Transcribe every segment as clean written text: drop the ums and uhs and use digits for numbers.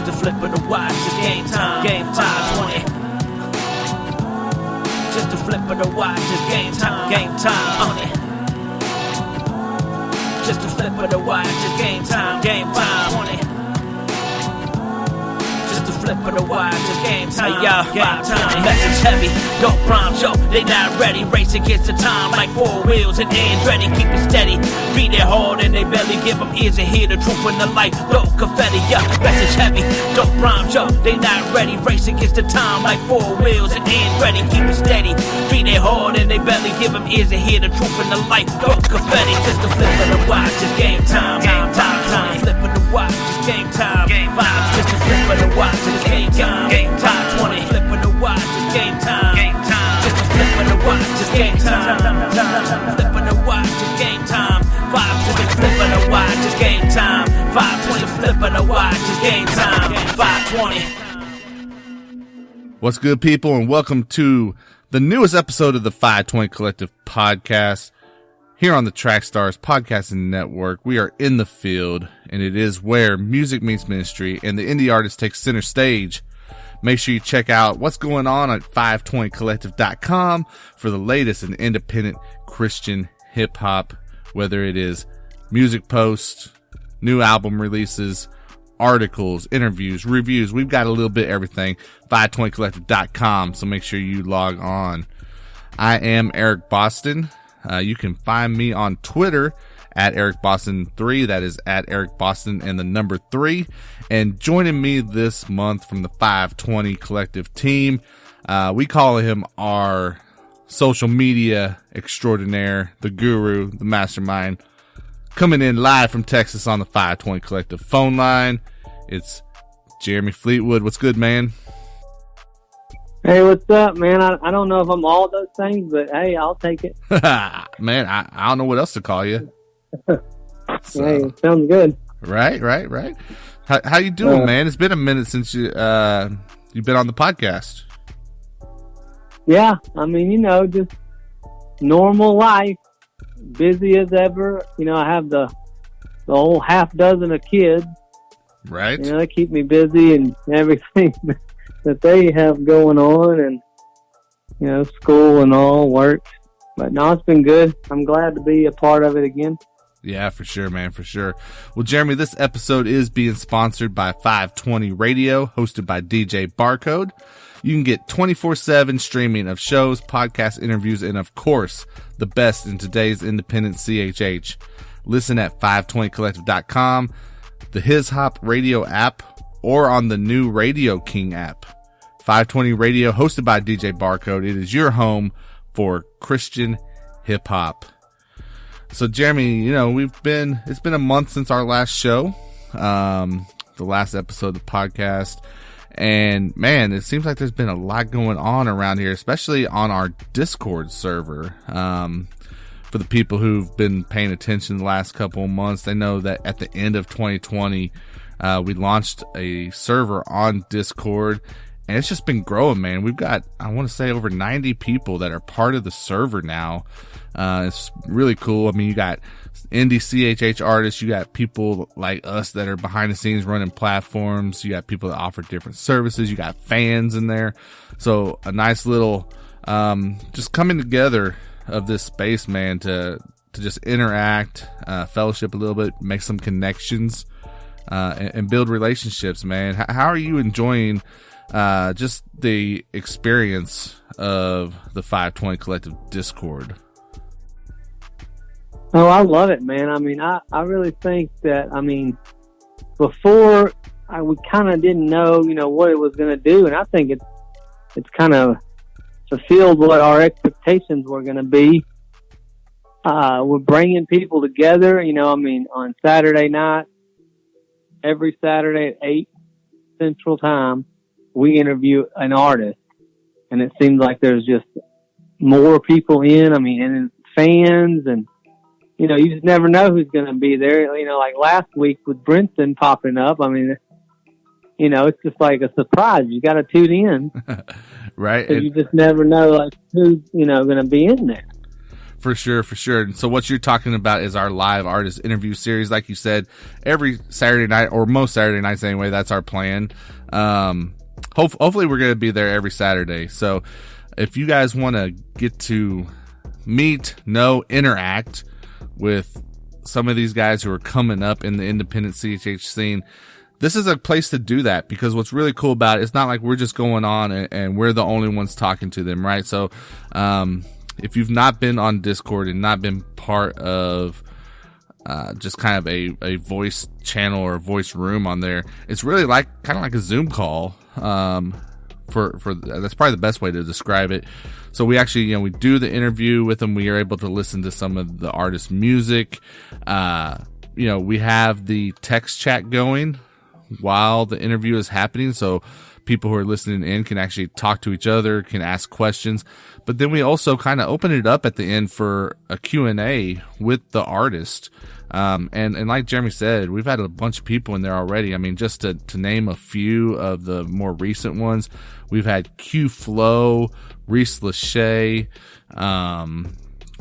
Just a flip of the watch, it's game time. Game time, 20. Just a flip of the watch, it's game time. Game time, 20. Just a flip of the watch, it's game time. Game time, 20. Flip of the watch, it's game time. Hey, y'all, game time. Message heavy, don't prime show. They not ready, race against the time like four wheels and ends ready. Keep it steady, beat it hard and they belly. Give them ears to hear the truth in the light. Throw confetti, yeah. Message heavy, don't prime show. They not ready, race against the time like four wheels and ends ready. Keep it steady, beat it hard and they belly. Give them ears to hear the truth in the light. Throw confetti, just a flip of the watch, it's game time. Game time. Flip of the watch, it's game time. Game time. Just a flip of the watch, it's game time. Game time. 20. Flip of the watch, it's game time. Game time. Just a flip of the watch, it's game time. Flip of the watch, it's game time. 520. Flip of the watch, it's game time. 520. Flip of the watch, it's game time. 520. What's good, people, and welcome to the newest episode of the FiveTwenty Collective Podcast. Here on the Trackstars Podcasting Network, we are in the field, and it is where music meets ministry and the indie artist takes center stage. Make sure you check out what's going on at FiveTwentyCollective.com for the latest in independent Christian hip-hop, whether it is music posts, new album releases, articles, interviews, reviews. We've got a little bit of everything. FiveTwentyCollective.com, so make sure you log on. I am Eric Boston. You can find me on Twitter at EricBoston3. That is at Eric Boston and the number 3. And joining me this month from the FiveTwenty Collective team, we call him our social media extraordinaire, the guru, the mastermind. Coming in live from Texas on the FiveTwenty Collective phone line, it's Jeremy Fleetwood. What's good, man? Hey, what's up, man? I don't know if I'm all those things, but hey, I'll take it. Man, I don't know what else to call you. So, hey, sounds good. Right. How you doing, man? It's been a minute since you've been on the podcast. Yeah, I mean, just normal life, busy as ever. I have the whole half dozen of kids. Right. They keep me busy and everything that they have going on, and school and all, work. But no, it's been good. I'm glad to be a part of it again. Yeah, for sure, man, for sure. Well, Jeremy, this episode is being sponsored by FiveTwenty Radio, hosted by DJ Barcode. You can get 24/7 streaming of shows, podcasts, interviews, and of course, the best in today's independent CHH. Listen at FiveTwentyCollective.com, the His Hop Radio app, or on the new Radio King app. FiveTwenty Radio, hosted by DJ Barcode. It is your home for Christian hip hop. So, Jeremy, it's been a month since our last show, the last episode of the podcast. And man, it seems like there's been a lot going on around here, especially on our Discord server. For the people who've been paying attention the last couple of months, they know that at the end of 2020, we launched a server on Discord, and it's just been growing, man. We've got, I want to say, over 90 people that are part of the server now. It's really cool. I mean, you got indie CHH artists, you got people like us that are behind the scenes running platforms, you got people that offer different services, you got fans in there. So a nice little, just coming together of this space, man, to just interact, fellowship a little bit, make some connections, and build relationships, man. How are you enjoying just the experience of the FiveTwenty Collective Discord? Oh, I love it, man. I mean, I really think that, before we kind of didn't know, what it was going to do. And I think it's kind of fulfilled what our expectations were going to be. We're bringing people together, on Saturday night, every Saturday at 8 Central Time, we interview an artist. And it seems like there's just more people and fans, and you just never know who's going to be there. Like last week with Brinson popping up. It's just like a surprise. You got to tune in. Right. You just never know, like, who's, going to be in there. For sure. And so what you're talking about is our live artist interview series. Like you said, every Saturday night, or most Saturday nights anyway, that's our plan. Hopefully we're going to be there every Saturday. So if you guys want to get to meet, know, interact with some of these guys who are coming up in the independent CHH scene, this is a place to do that, because what's really cool about it, it's not like we're just going on and we're the only ones talking to them, right? So, if you've not been on Discord and not been part of, just kind of a voice channel or voice room on there, it's really kind of like a Zoom call. For that's probably the best way to describe it. So we actually, we do the interview with them. We are able to listen to some of the artist's music. We have the text chat going while the interview is happening. So people who are listening in can actually talk to each other, can ask questions. But then we also kind of open it up at the end for a Q&A with the artist. And like Jeremy said, we've had a bunch of people in there already. I mean, just to name a few of the more recent ones, we've had Q Flow, Reese Lachey.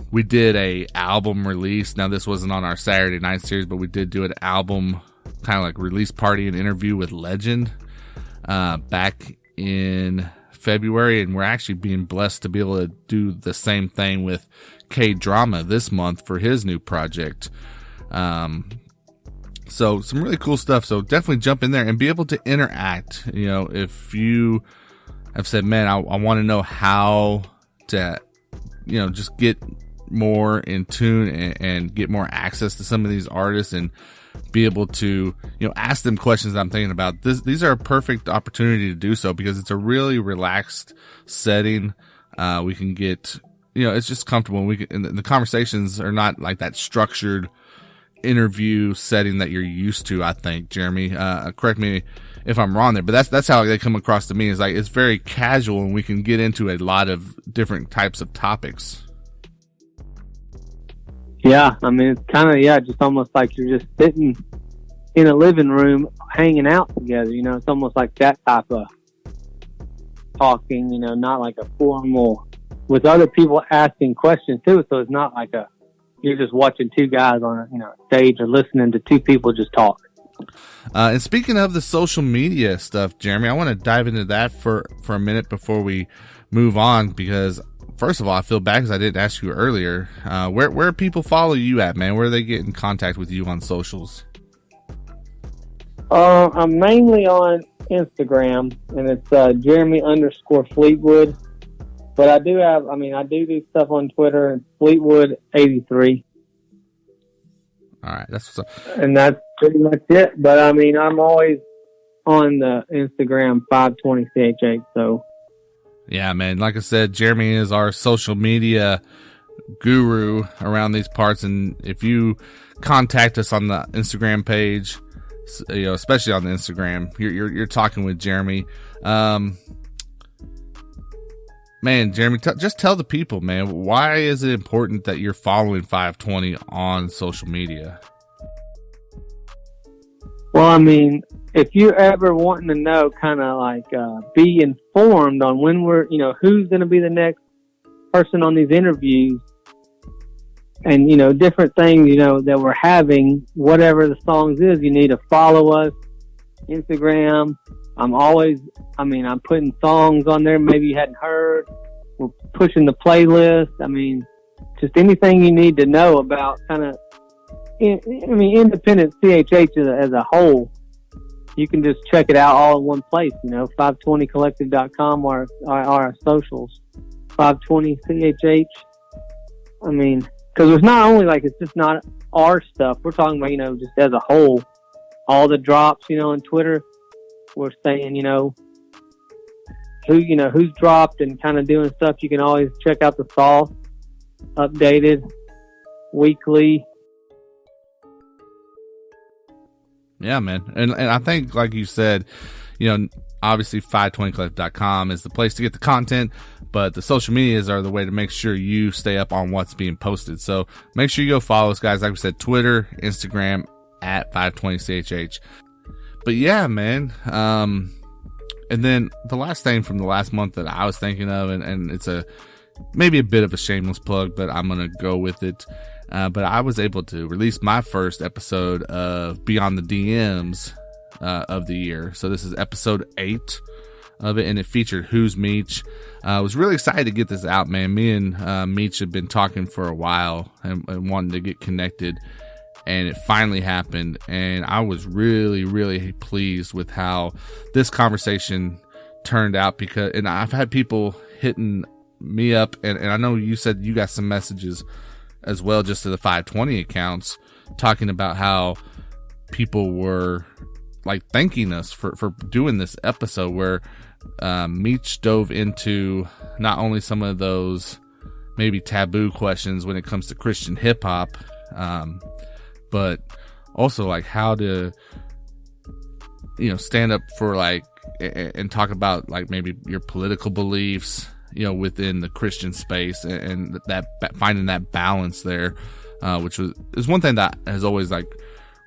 We did a album release. Now, this wasn't on our Saturday night series, but we did do an album kind of like release party and interview with Legend, back in February. And we're actually being blessed to be able to do the same thing with K-Drama this month for his new project. So some really cool stuff. So definitely jump in there and be able to interact. If you have said, man, I want to know how to, just get more in tune and get more access to some of these artists and be able to, ask them questions that I'm thinking about. These are a perfect opportunity to do so, because it's a really relaxed setting. We can get, it's just comfortable. And the conversations are not like that structured interview setting that you're used to, I think, Jeremy. Correct me if I'm wrong there, but that's how they come across to me. Is like, it's very casual and we can get into a lot of different types of topics. Yeah, I mean, it's kind of, just almost like you're just sitting in a living room hanging out together. It's almost like that type of talking, not like a formal, with other people asking questions too. So it's not like you're just watching two guys on a stage or listening to two people just talk. And speaking of the social media stuff, Jeremy, I want to dive into that for a minute before we move on, because first of all, I feel bad because I didn't ask you earlier. Where people follow you at, man? Where do they get in contact with you on socials? I'm mainly on Instagram, and it's Jeremy_Fleetwood. But I do do stuff on Twitter, and Fleetwood83. All right, that's what's up. And that's pretty much it. But I mean, I'm always on the Instagram FiveTwenty. So. Yeah, man. Like I said, Jeremy is our social media guru around these parts. And if you contact us on the Instagram page, especially on the Instagram, you're talking with Jeremy. Man, Jeremy, just tell the people, man, why is it important that you're following FiveTwenty on social media? Well, I mean, if you're ever wanting to know, kind of like be informed on when we're, who's going to be the next person on these interviews, and different things, that we're having, whatever the songs is, you need to follow us. Instagram. I'm putting songs on there maybe you hadn't heard. We're pushing the playlist. I mean, just anything you need to know about kind of, independent CHH as a whole. You can just check it out all in one place, FiveTwentyCollective.com or our socials. 520CHH. I mean, because it's not only like, it's just not our stuff. We're talking about, just as a whole. All the drops, on Twitter. We're saying, who's dropped and kind of doing stuff. You can always check out the sauce, updated weekly. Yeah, man. And I think, like you said, obviously FiveTwentyCollective.com is the place to get the content, but the social medias are the way to make sure you stay up on what's being posted. So make sure you go follow us, guys. Like we said, Twitter, Instagram, at 520CHH. But yeah, man. And then the last thing from the last month that I was thinking of, and it's a maybe a bit of a shameless plug, but I'm going to go with it. But I was able to release my first episode of Beyond the DMs of the year. So this is episode 8 of it, and it featured Who's Meech. I was really excited to get this out, man. Me and Meech have been talking for a while and wanting to get connected, and it finally happened. And I was really, really pleased with how this conversation turned out, because, and I've had people hitting me up, and I know you said you got some messages as well, just to the FiveTwenty accounts, talking about how people were like thanking us for doing this episode, where Meech dove into not only some of those maybe taboo questions when it comes to Christian hip hop, but also like how to, stand up for like, and talk about like maybe your political beliefs, within the Christian space, and that finding that balance there, which is one thing that has always like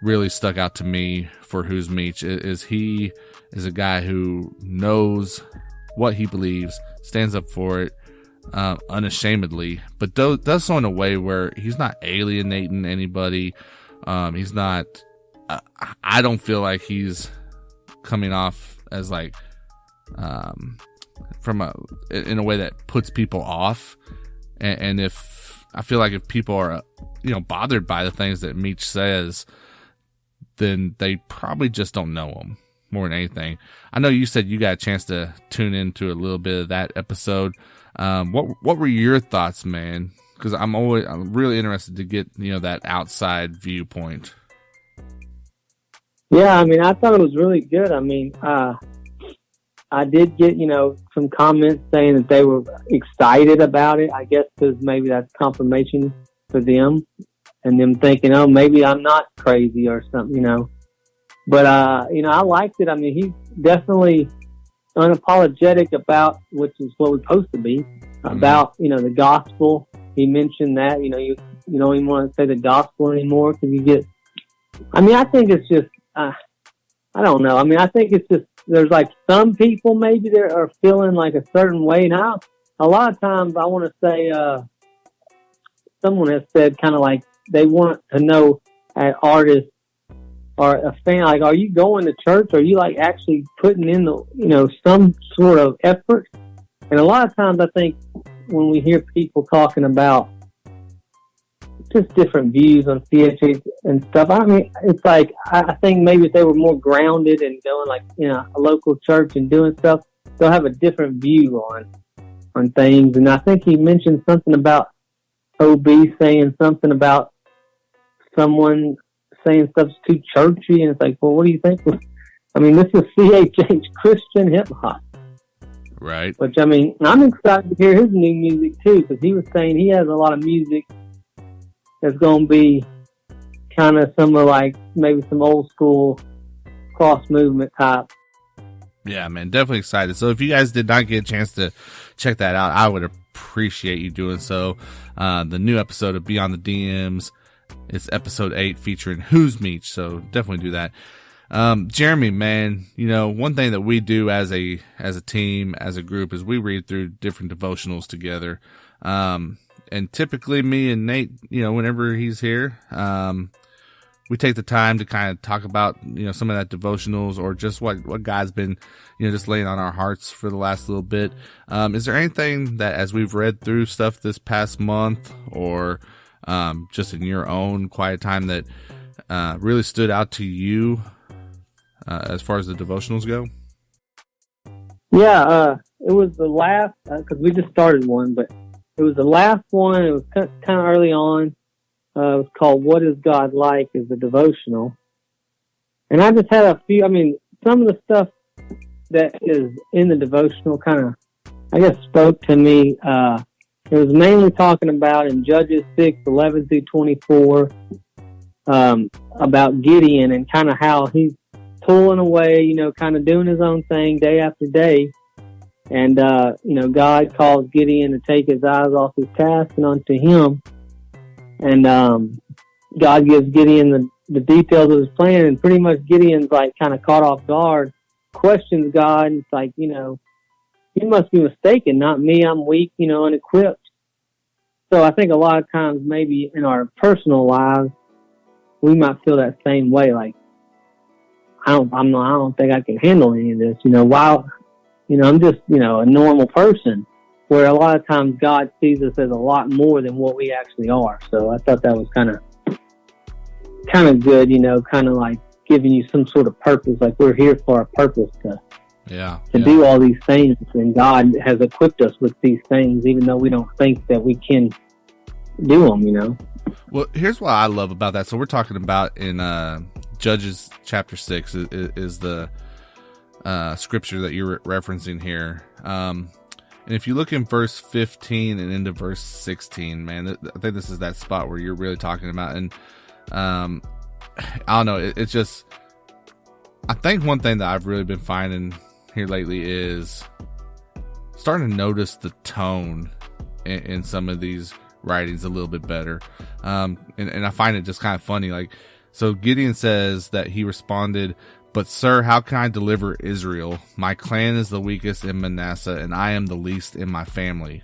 really stuck out to me for Who's Meech. Is he is a guy who knows what he believes, stands up for it unashamedly, but does so in a way where he's not alienating anybody. He's not. I don't feel like he's coming off as like in a way that puts people off, and if I feel like if people are bothered by the things that Meech says, then they probably just don't know him more than anything. I know you said you got a chance to tune into a little bit of that episode. What were your thoughts, man? Because I'm really interested to get that outside viewpoint. Yeah, I mean, I thought it was really good. I mean, I did get, some comments saying that they were excited about it. I guess because maybe that's confirmation for them, and them thinking, oh, maybe I'm not crazy or something, But, I liked it. I mean, he's definitely unapologetic about, which is what we're supposed to be, about, the gospel. He mentioned that, you don't even want to say the gospel anymore because you get, I mean, I think it's just, I don't know. I mean, I think it's just, there's like some people maybe that are feeling like a certain way. Now, a lot of times I want to say, someone has said kind of like they want to know an artist or a fan, like, are you going to church? Are you like actually putting in the, some sort of effort? And a lot of times I think when we hear people talking about just different views on CHH and stuff, I mean, it's like, I think maybe if they were more grounded and going like, a local church and doing stuff, they'll have a different view on things. And I think he mentioned something about OB saying something about someone saying stuff's too churchy. And it's like, well, what do you think? I mean, this is CHH, Christian hip hop. Right. Which, I mean, I'm excited to hear his new music too, because he was saying he has a lot of music that's going to be kind of some of like maybe some old school cross movement type. Yeah, man, definitely excited. So if you guys did not get a chance to check that out, I would appreciate you doing so. The new episode of Beyond the DMs, it's episode 8 featuring Who's Meech. So definitely do that. Jeremy, man, one thing that we do as a team, as a group, is we read through different devotionals together. And typically me and Nate, whenever he's here, we take the time to kind of talk about, some of that devotionals or just what God's been, just laying on our hearts for the last little bit. Is there anything that, as we've read through stuff this past month, or just in your own quiet time, that really stood out to you as far as the devotionals go? Yeah, it was the last, because we just started one, but it was the last one. It was kind of early on. It was called "What Is God Like?" is the devotional. And I just had a few, some of the stuff that is in the devotional kind of, I guess, spoke to me. It was mainly talking about in Judges 6:11-24, about Gideon and kind of how he's pulling away, kind of doing his own thing day after day. And, God calls Gideon to take his eyes off his task and onto him. And God gives Gideon the details of his plan. And pretty much Gideon's like kind of caught off guard, questions God. And it's like, you must be mistaken, not me. I'm weak, unequipped. So I think a lot of times maybe in our personal lives, we might feel that same way. Like, I don't think I can handle any of this. While, I'm just, a normal person, where a lot of times God sees us as a lot more than what we actually are. So I thought that was kind of good, kind of like giving you some sort of purpose. Like, we're here for a purpose to do all these things, and God has equipped us with these things, even though we don't think that we can do them. Well, here's what I love about that. So we're talking about in Judges chapter 6 is the scripture that you're referencing here. And if you look in verse 15 and into verse 16, man, I think this is that spot where you're really talking about. And I don't know, it's just, I think one thing that I've really been finding here lately is starting to notice the tone in some of these writings a little bit better. And I find it just kind of funny. Like, so Gideon says that he responded, "But sir, how can I deliver Israel? My clan is the weakest in Manasseh, and I am the least in my family."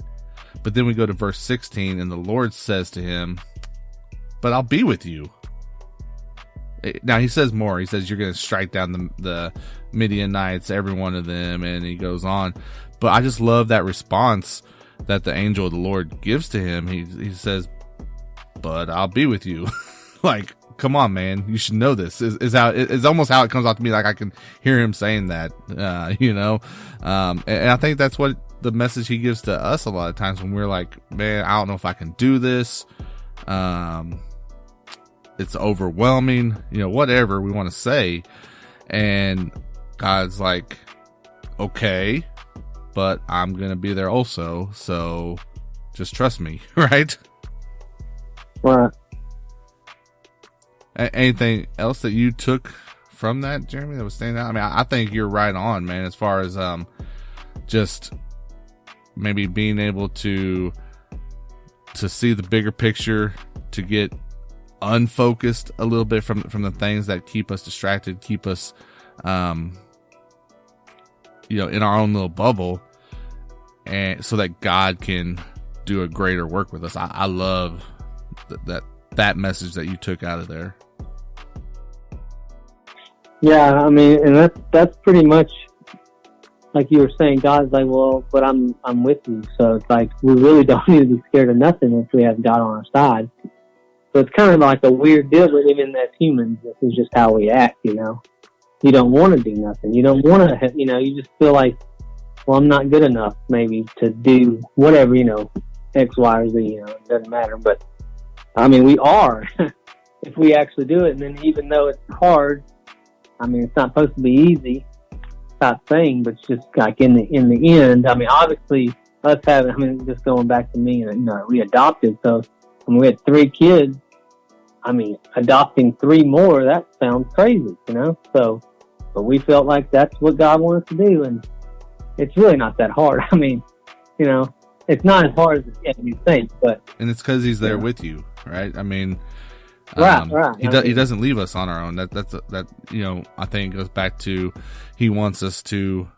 But then we go to verse 16, and the Lord says to him, "But I'll be with you." Now he says more. He says, "You're going to strike down the Midianites, every one of them," and he goes on. But I just love that response that the angel of the Lord gives to him. He says, "But I'll be with you." Like, come on, man, you should know this. Is how it's almost how it comes off to me. Like, I can hear him saying that, and I think that's what the message he gives to us a lot of times when we're like, man, I don't know if I can do this. It's overwhelming, whatever we want to say. And God's like, okay, but I'm going to be there also. So just trust me. Right. Right. Anything else that you took from that, Jeremy, that was standing out? I mean, I think you're right on, man, as far as just maybe being able to see the bigger picture, to get unfocused a little bit from the things that keep us distracted, keep us in our own little bubble, and so that God can do a greater work with us. I love that message that you took out of there. Yeah, I mean, and that's pretty much like you were saying. God's like, well, but I'm with you. So it's like, we really don't need to be scared of nothing if we have God on our side. So it's kind of like a weird deal with even as humans. This is just how we act, You don't want to do nothing. You don't want to, you just feel like, well, I'm not good enough maybe to do whatever, X, Y, or Z, it doesn't matter. But I mean, we are if we actually do it. And then even though it's hard, I mean, it's not supposed to be easy type thing, but it's just like in the end, I mean, obviously us having, just going back to me, we adopted. So when we had 3 kids, I mean, adopting 3 more, that sounds crazy, So, but we felt like that's what God wanted to do. And it's really not that hard. I mean, it's not as hard as you think, but. And it's because he's there with you, right? I mean, right. He doesn't leave us on our own. That I think goes back to, he wants us to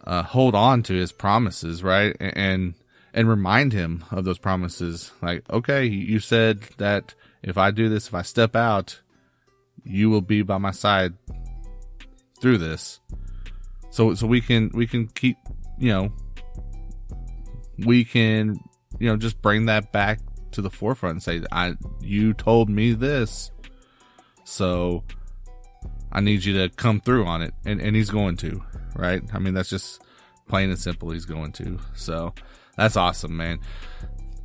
hold on to his promises, right? And remind him of those promises. Like, okay, you said that if I do this, if I step out, you will be by my side through this. So we can keep, we can, just bring that back to the forefront and say, you told me this, so I need you to come through on it. And he's going to, right? I mean, that's just plain and simple. He's going to. So that's awesome, man.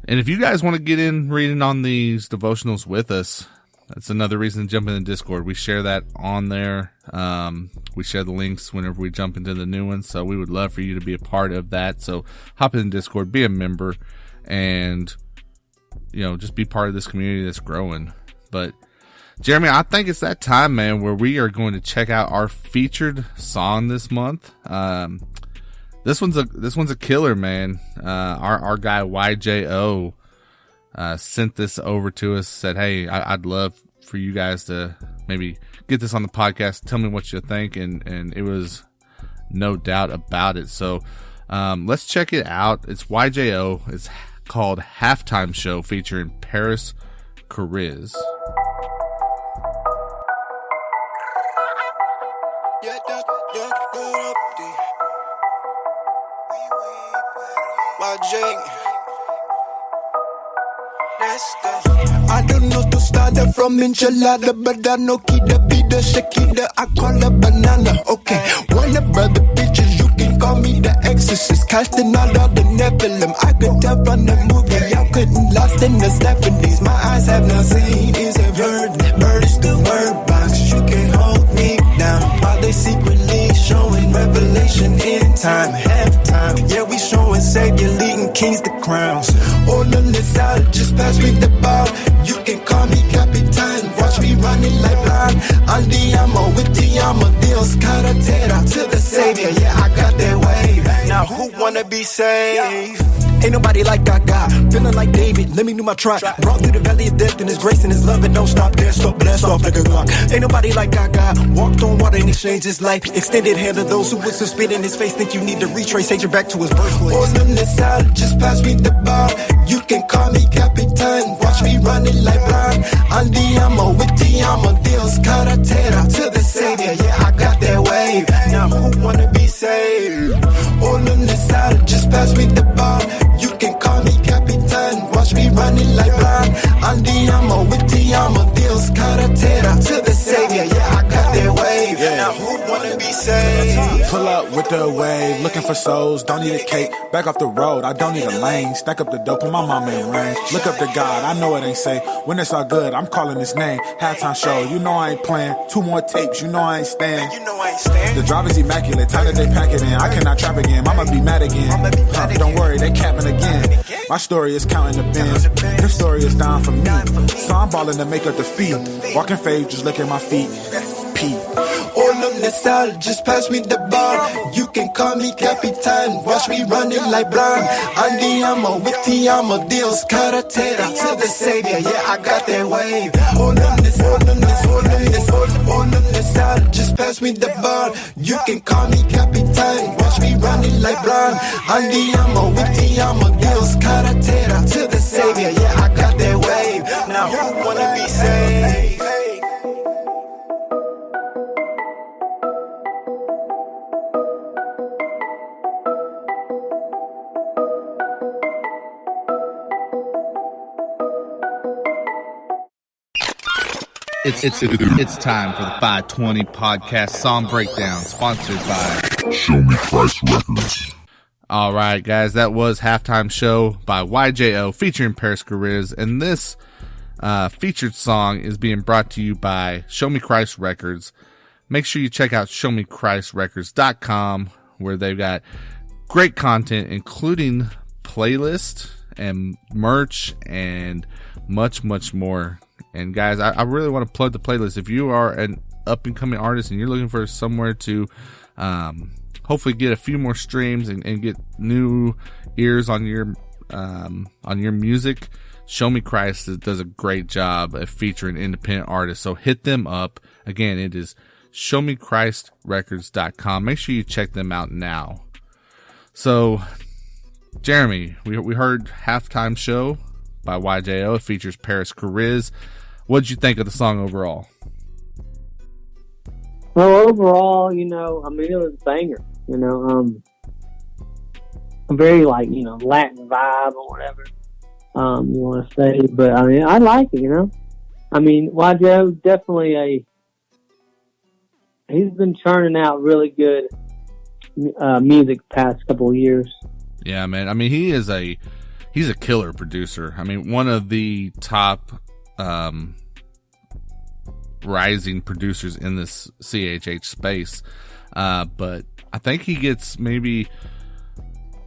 And if you guys want to get in reading on these devotionals with us, that's another reason to jump in the Discord. We share that on there. We share the links whenever we jump into the new ones. So we would love for you to be a part of that. So hop in the Discord, be a member, and, just be part of this community that's growing. But Jeremy, I think it's that time, man, where we are going to check out our featured song this month. This one's a killer, man. Our guy YJO sent this over to us. Said, "Hey, I'd love for you guys to maybe get this on the podcast. Tell me what you think." And it was no doubt about it. So Let's check it out. It's YJO. It's called Halftime Show, featuring Paris Cariz. I don't know to start her from enchilada, but I know Kida be the Shakida. I call her banana. Okay, when a brother bitches, you can call me the exorcist. Casting all of the Nephilim. I could tell from the movie, y'all couldn't lost in the 70s. My eyes have not seen is a bird. Bird is the word box. You can't hold me down. While they secretly showing revelation in time, halftime. Yeah, we showing Savior leading kings to crowns. All on this out, just pass me the ball. You can call me Capitan. Watch me running like blind. Andiamo with Diamo deals. Carretera to the Savior. Yeah, I got that wave. Now who wanna be saved? Ain't nobody like Gaga. Feeling like David, let me do my try. Brought through the valley of death in his grace and his love, and don't stop there. Stop, blast off like a Glock. Ain't nobody like Gaga. Walked on water in exchange his life. Extended hand to those who would some spit in his face. Think you need to retrace Satan back to his birthplace. All on this side, just pass me the ball. You can call me Capitan. Watch me running like blind. Andiamo with Diamo deals. Carretera to the Savior. Yeah, I got that wave. Now who wanna be saved? All on this side, just pass me the ball. You can call me Capitan. Watch me running like blind. Andiamo with Diamo deals. Carretera to the Savior. Yeah, I got that wave. Now who wanna be saved? Pull up with the wave, looking for souls, don't need a cake. Back off the road, I don't need a lane. Stack up the dope, put my mama in range. Look up to God, I know it ain't safe. When it's all good, I'm calling his name. Halftime show, you know I ain't playing. 2 more tapes, you know I ain't staying. You know I ain't staying. The driver's immaculate, time that they pack it in. I cannot trap again, Mama be mad again. Don't worry, they capping again. My story is counting the bins. Your story is down for me. So I'm balling to make up the feet. Walking fade, just look at my feet. Pete. All on the side, just pass me the ball. You can call me Capitan. Watch me running like blind. Andiamo with Diamo deals. Carretera to the Savior. Yeah, I got that wave. All on this, all on this, all on this, all on the side, just pass me the ball. You can call me Capitan. Watch me running like blind. Andiamo with Diamo deals. Carretera to the Savior. Yeah, I got that wave. Now who wanna be saved? It's time for the FiveTwenty podcast song breakdown, sponsored by Show Me Christ Records. All right, guys, that was Halftime Show by YJO featuring Paris Cariz, and this featured song is being brought to you by Show Me Christ Records. Make sure you check out showmechristrecords.com, where they've got great content, including playlists and merch and much, much more. And guys, I really want to plug the playlist. If you are an up and coming artist and you're looking for somewhere to hopefully get a few more streams and get new ears on your music, Show Me Christ does a great job of featuring independent artists. So hit them up. Again, it is showmechristrecords.com. Make sure you check them out now. So, Jeremy, we heard Halftime Show by YJO. It features Paris Cariz. What did you think of the song overall? Well, overall, it was a banger. A very Latin vibe or whatever you want to say. But I like it. YJO definitely he's been churning out really good music the past couple of years. Yeah, man. He's a killer producer. One of the top rising producers in this CHH space. But I think he gets maybe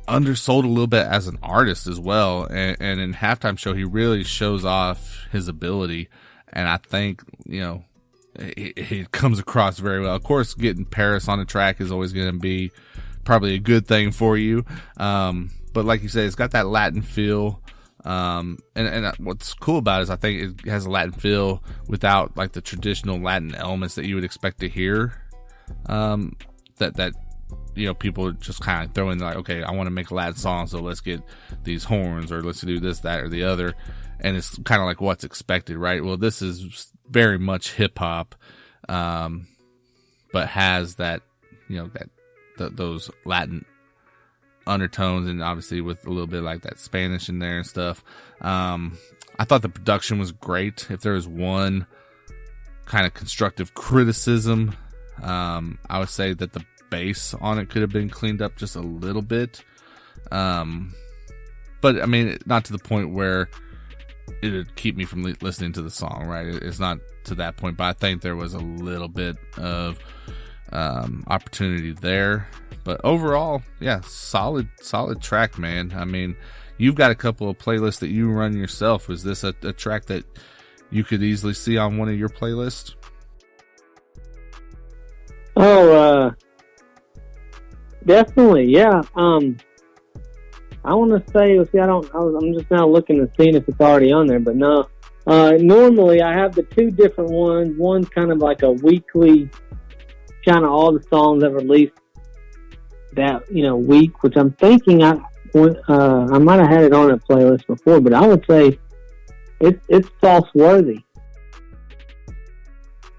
undersold a little bit as an artist as well. And in Halftime Show, he really shows off his ability. And I think, it comes across very well. Of course, getting Paris on the track is always going to be probably a good thing for you. But like you said, it's got that Latin feel. And what's cool about it is I think it has a Latin feel without like the traditional Latin elements that you would expect to hear. That people just kind of throw in like, okay, I want to make a Latin song, so let's get these horns, or let's do this, that, or the other. And it's kind of like what's expected, right? Well, this is very much hip hop, but has that, those Latin undertones, and obviously with a little bit like that Spanish in there and stuff. I thought the production was great. If there was one kind of constructive criticism, I would say that the bass on it could have been cleaned up just a little bit. But I mean, not to the point where it would keep me from listening to the song, right? It's not to that point, but I think there was a little bit of opportunity there. But overall, yeah, solid track, man. I mean, you've got a couple of playlists that you run yourself. Is this a track that you could easily see on one of your playlists? Oh, definitely, yeah. I want to say, I'm just now looking and seeing if it's already on there, but no. Normally, I have the two different ones. One's kind of like a weekly, kind of all the songs I've released that week, which I'm thinking I might have had it on a playlist before, but I would say it's sauce worthy.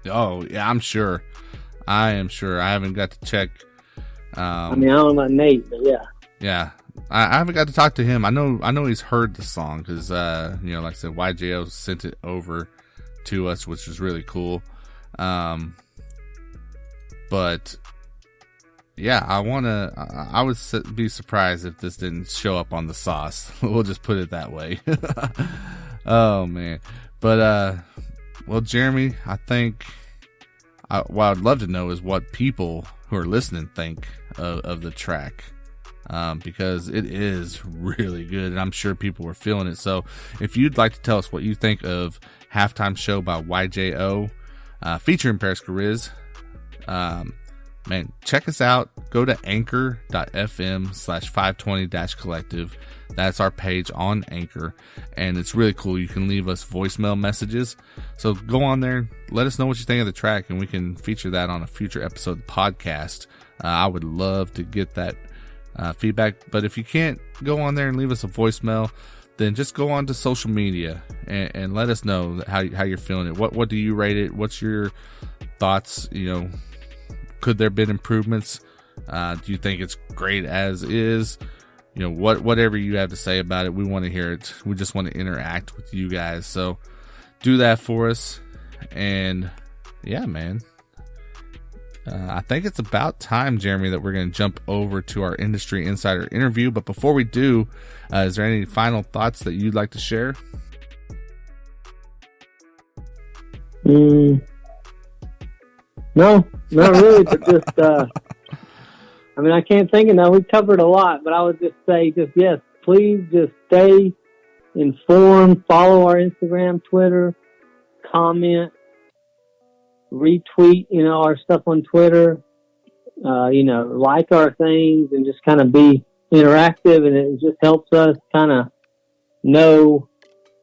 Oh yeah, I'm sure. I am sure. I haven't got to check. I don't know about Nate, but yeah. Yeah, I haven't got to talk to him. I know he's heard the song because like I said, YJO sent it over to us, which is really cool. But yeah, I would be surprised if this didn't show up on the sauce. We'll just put it that way. Oh man. But well, Jeremy, I think what I'd love to know is what people who are listening think of the track, because it is really good, and I'm sure people were feeling it. So if you'd like to tell us what you think of Halftime Show by YJO, featuring Paris Gariz, man, check us out. Go to anchor.fm/FiveTwenty-collective. That's our page on Anchor, and it's really cool. You can leave us voicemail messages. So go on there, let us know what you think of the track, and we can feature that on a future episode of the podcast. I would love to get that feedback. But if you can't go on there and leave us a voicemail, then just go on to social media and let us know how you're feeling it. What do you rate it? What's your thoughts? Could there have been improvements? Do you think it's great as is? Whatever you have to say about it, we want to hear it. We just want to interact with you guys. So do that for us. And yeah, man, I think it's about time, Jeremy, that we're going to jump over to our industry insider interview. But before we do, is there any final thoughts that you'd like to share? No, not really, but just, I can't think of that. We covered a lot, but I would just say, yes, please just stay informed, follow our Instagram, Twitter, comment, retweet, our stuff on Twitter, like our things, and just kind of be interactive, and it just helps us kind of know,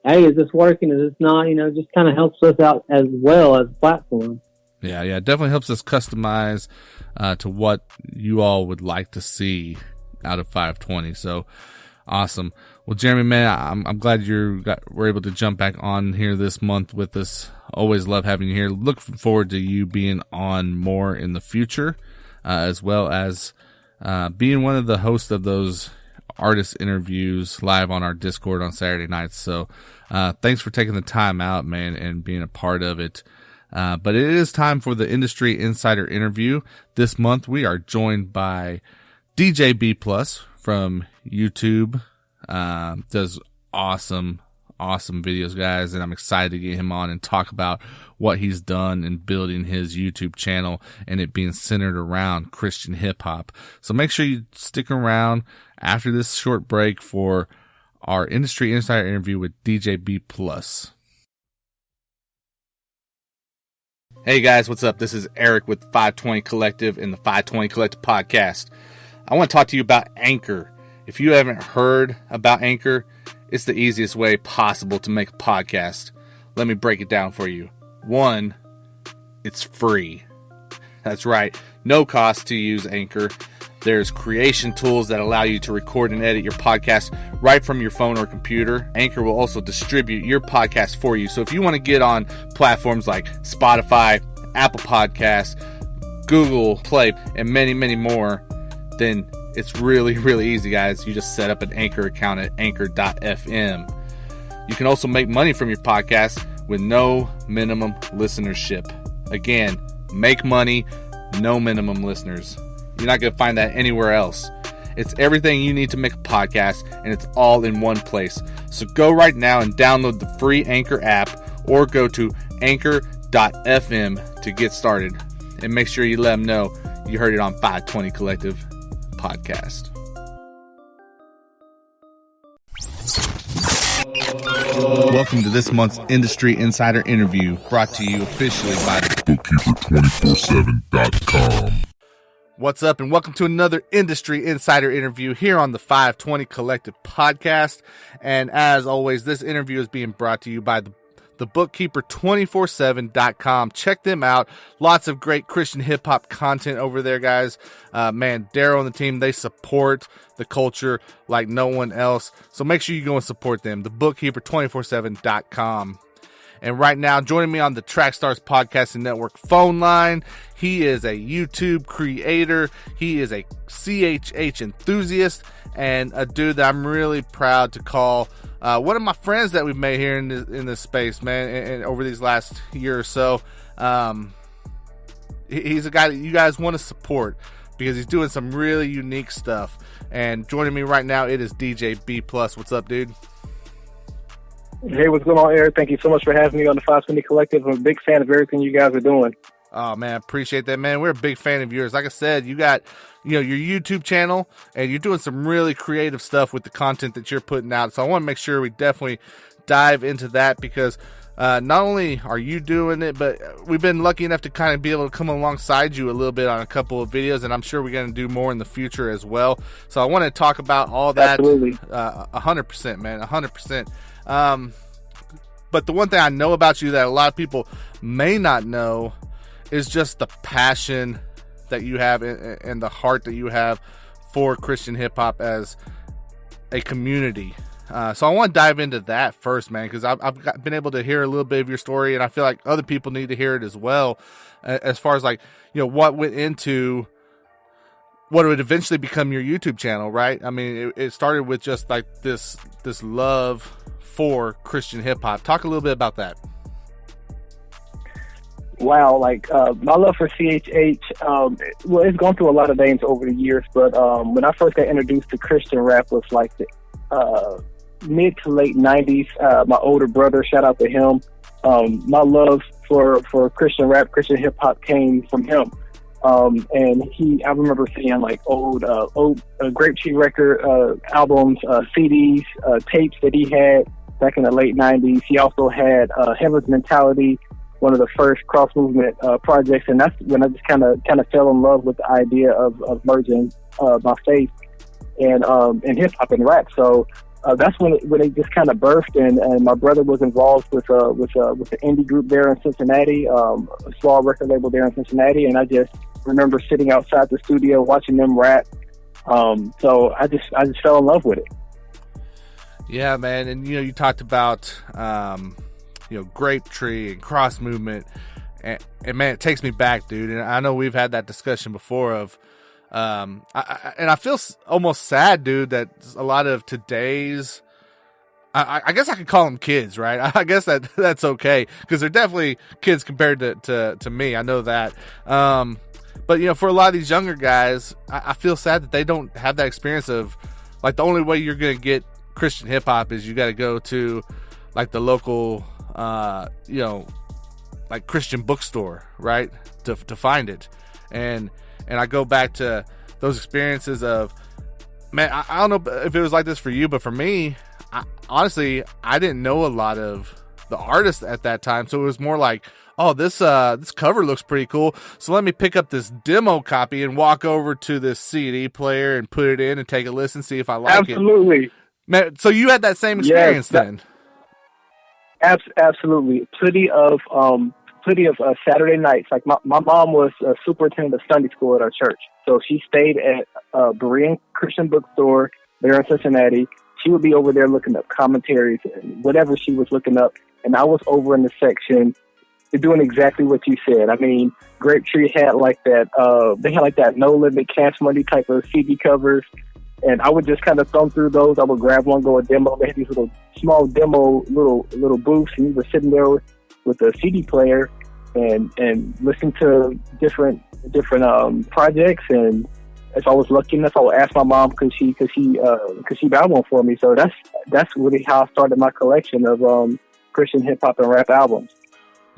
hey, is this working, is this not, just kind of helps us out as well as a platform. Yeah, it definitely helps us customize to what you all would like to see out of 520. So awesome. Well, Jeremy, man, I'm glad we're able to jump back on here this month with us. Always love having you here. Looking forward to you being on more in the future, as well as being one of the hosts of those artist interviews live on our Discord on Saturday nights. So thanks for taking the time out, man, and being a part of it. But it is time for the Industry Insider interview. This month we are joined by DJ B Plus from YouTube. Does awesome videos, guys, and I'm excited to get him on and talk about what he's done in building his YouTube channel and it being centered around Christian hip hop. So make sure you stick around after this short break for our Industry Insider interview with DJ B Plus. Hey guys, what's up? This is Eric with 520 Collective and the 520 Collective podcast. I want to talk to you about Anchor. If you haven't heard about Anchor, it's the easiest way possible to make a podcast. Let me break it down for you. 1, it's free. That's right. No cost to use Anchor. There's creation tools that allow you to record and edit your podcast right from your phone or computer. Anchor will also distribute your podcast for you. So if you want to get on platforms like Spotify, Apple Podcasts, Google Play, and many, many more, then it's really, really easy, guys. You just set up an Anchor account at anchor.fm. You can also make money from your podcast with no minimum listenership. Again, make money, no minimum listeners. You're not going to find that anywhere else. It's everything you need to make a podcast, and it's all in one place. So go right now and download the free Anchor app, or go to anchor.fm to get started. And make sure you let them know you heard it on 520 Collective Podcast. Welcome to this month's Industry Insider interview, brought to you officially by Bookkeeper247.com. What's up, and welcome to another Industry Insider interview here on the 520 Collective Podcast. And as always, this interview is being brought to you by the Bookkeeper247.com. Check them out. Lots of great Christian hip-hop content over there, guys. Man, Daryl and the team, they support the culture like no one else. So make sure you go and support them. The Bookkeeper247.com. And right now, joining me on the Trackstars Podcasting Network phone line, he is a YouTube creator. He is a CHH enthusiast, and a dude that I'm really proud to call one of my friends that we've made here in this space, man, and over these last year or so. He's a guy that you guys want to support because he's doing some really unique stuff. And joining me right now, it is DJ B+. What's up, dude? Hey, what's going on, Eric? Thank you so much for having me on the 520 Collective. I'm a big fan of everything you guys are doing. Oh, man, I appreciate that, man. We're a big fan of yours. Like I said, you got, your YouTube channel, and you're doing some really creative stuff with the content that you're putting out. So I want to make sure we definitely dive into that because not only are you doing it, but we've been lucky enough to kind of be able to come alongside you a little bit on a couple of videos, and I'm sure we're going to do more in the future as well. So I want to talk about all that. Absolutely. 100%, man, 100%. But the one thing I know about you that a lot of people may not know is just the passion that you have and the heart that you have for Christian hip-hop as a community. So I want to dive into that first, man, because I've been able to hear a little bit of your story, and I feel like other people need to hear it as well, as far as like, what went into what would eventually become your YouTube channel, right? I mean, it started with just like this love for Christian hip-hop. Talk a little bit about that. Wow, my love for CHH, it's gone through a lot of names over the years, but when I first got introduced to Christian rap was like the mid to late 90s. My older brother, shout out to him. My love for Christian rap, Christian hip-hop came from him. And I remember seeing like old Grape Tree record albums, CDs, tapes that he had back in the late 90s. He also had Heaven's Mentality, one of the first cross movement projects, and that's when I just kind of fell in love with the idea of merging my faith and hip hop and rap. So that's when it just kind of birthed, and my brother was involved with the indie group there in Cincinnati, a small record label there in Cincinnati, and I just remember sitting outside the studio watching them rap. So I just fell in love with it. Yeah, man, and you talked about Grape Tree and cross movement, and man, it takes me back, dude. And I know we've had that discussion before of, I feel almost sad, dude, that a lot of today's, I guess I could call them kids, right? I guess that's okay because they're definitely kids compared to me. I know that. But for a lot of these younger guys, I feel sad that they don't have that experience of like the only way you're gonna get Christian hip hop is you got to go to like the local, like Christian bookstore, right? To find it. And I go back to those experiences of, man, I don't know if it was like this for you, but for me, honestly, I didn't know a lot of the artists at that time. So it was more like, oh, this cover looks pretty cool. So let me pick up this demo copy and walk over to this CD player and put it in and take a listen, see if I like it. Absolutely. Man, so you had that same experience then? Absolutely. Plenty of plenty of Saturday nights. Like my mom was a superintendent of Sunday school at our church, so she stayed at Berean Christian Bookstore there in Cincinnati. She would be over there looking up commentaries and whatever she was looking up, and I was over in the section doing exactly what you said. I mean, Grapetree had like that. They had like that No Limit Cash Money type of CD covers, and I would just kind of thumb through those. I would grab one, go a demo. They had these little small demo little booths, and you were sitting there with a CD player and listen to different projects. And if I was lucky enough, I would ask my mom could she buy one for me. So that's really how I started my collection of Christian hip hop and rap albums.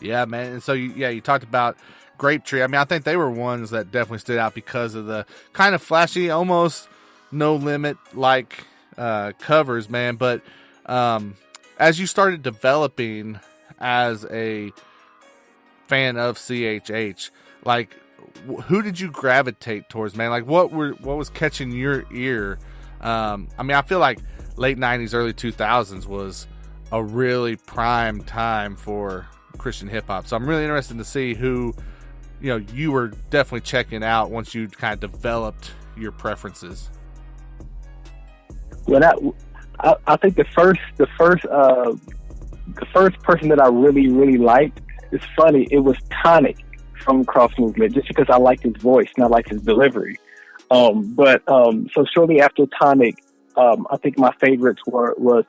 Yeah, man. And so you talked about Grapetree. I mean, I think they were ones that definitely stood out because of the kind of flashy, almost No Limit like covers, man. But as you started developing as a fan of CHH, like, who did you gravitate towards, man? Like, what was catching your ear? I mean, I feel like late 90s, early 2000s was a really prime time for Christian hip hop. So I'm really interested to see who, you were definitely checking out once you kind of developed your preferences. Well, I think the first person that I really liked, it's funny, it was Tonic from Cross Movement, just because I liked his voice and I liked his delivery. So shortly after Tonic, I think my favorites was